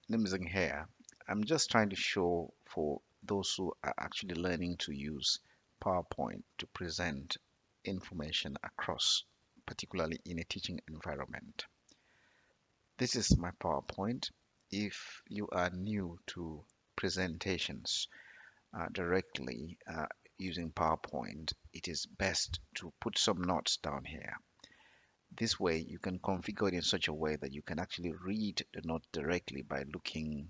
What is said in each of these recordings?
listen here. I'm just trying to show for those who are actually learning to use PowerPoint to present information across, particularly in a teaching environment. This is my PowerPoint. If you are new to presentations directly using PowerPoint, it is best to put some notes down here. This way, you can configure it in such a way that you can actually read the note directly by looking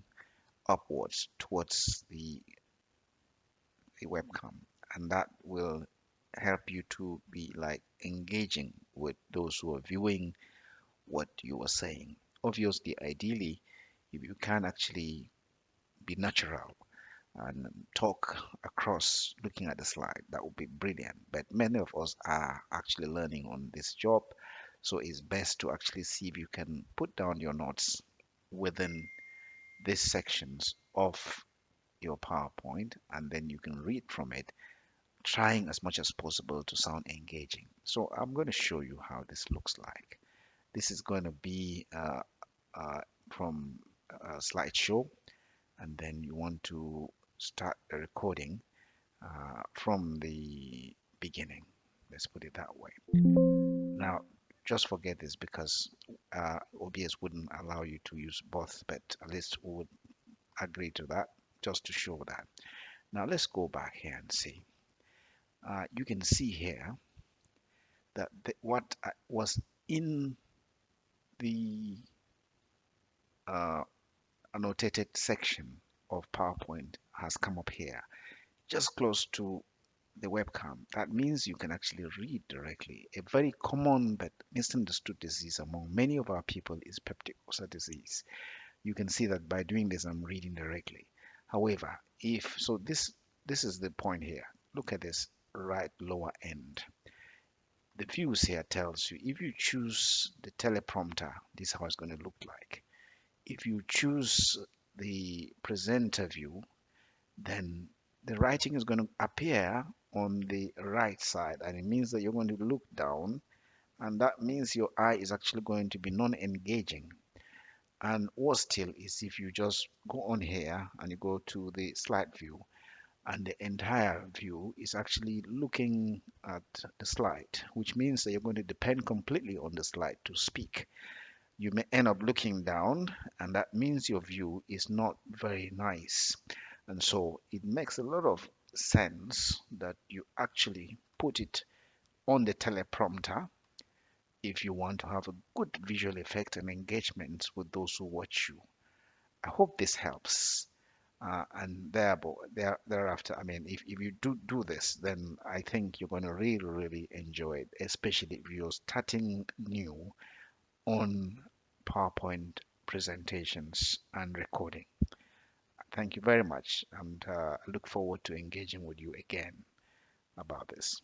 upwards towards the webcam, and that will help you to be like engaging with those who are viewing what you are saying. Obviously, ideally, if you can actually be natural and talk across looking at the slide, that would be brilliant. But many of us are actually learning on this job, so it's best to actually see if you can put down your notes within these sections of your PowerPoint, and then you can read from it, trying as much as possible to sound engaging. So I'm going to show you how this looks like. This is going to be uh, from a slideshow, and then you want to start the recording from the beginning. Let's put it that way. Now, just forget this because OBS wouldn't allow you to use both, but at least we would agree to that just to show that. Now, let's go back here and see. You can see here that what was in the uh, annotated section of PowerPoint has come up here, just close to the webcam. That means you can actually read directly. A very common but misunderstood disease among many of our people is peptic ulcer disease. You can see that by doing this, I'm reading directly. However, if so, this is the point here. Look at this right lower end. The views here tells you if you choose the teleprompter, this is how it's going to look like. If you choose the presenter view, then the writing is going to appear on the right side, and it means that you're going to look down, and that means your eye is actually going to be non-engaging. And worse still is if you just go on here and you go to the slide view, and the entire view is actually looking at the slide, which means that you're going to depend completely on the slide to speak. You may end up looking down, and that means your view is not very nice. And so it makes a lot of sense that you actually put it on the teleprompter if you want to have a good visual effect and engagement with those who watch you. I hope this helps. And thereafter, I mean, if you do this, then I think you're going to really, really enjoy it, especially if you're starting new on PowerPoint presentations and recording. Thank you very much, and I look forward to engaging with you again about this.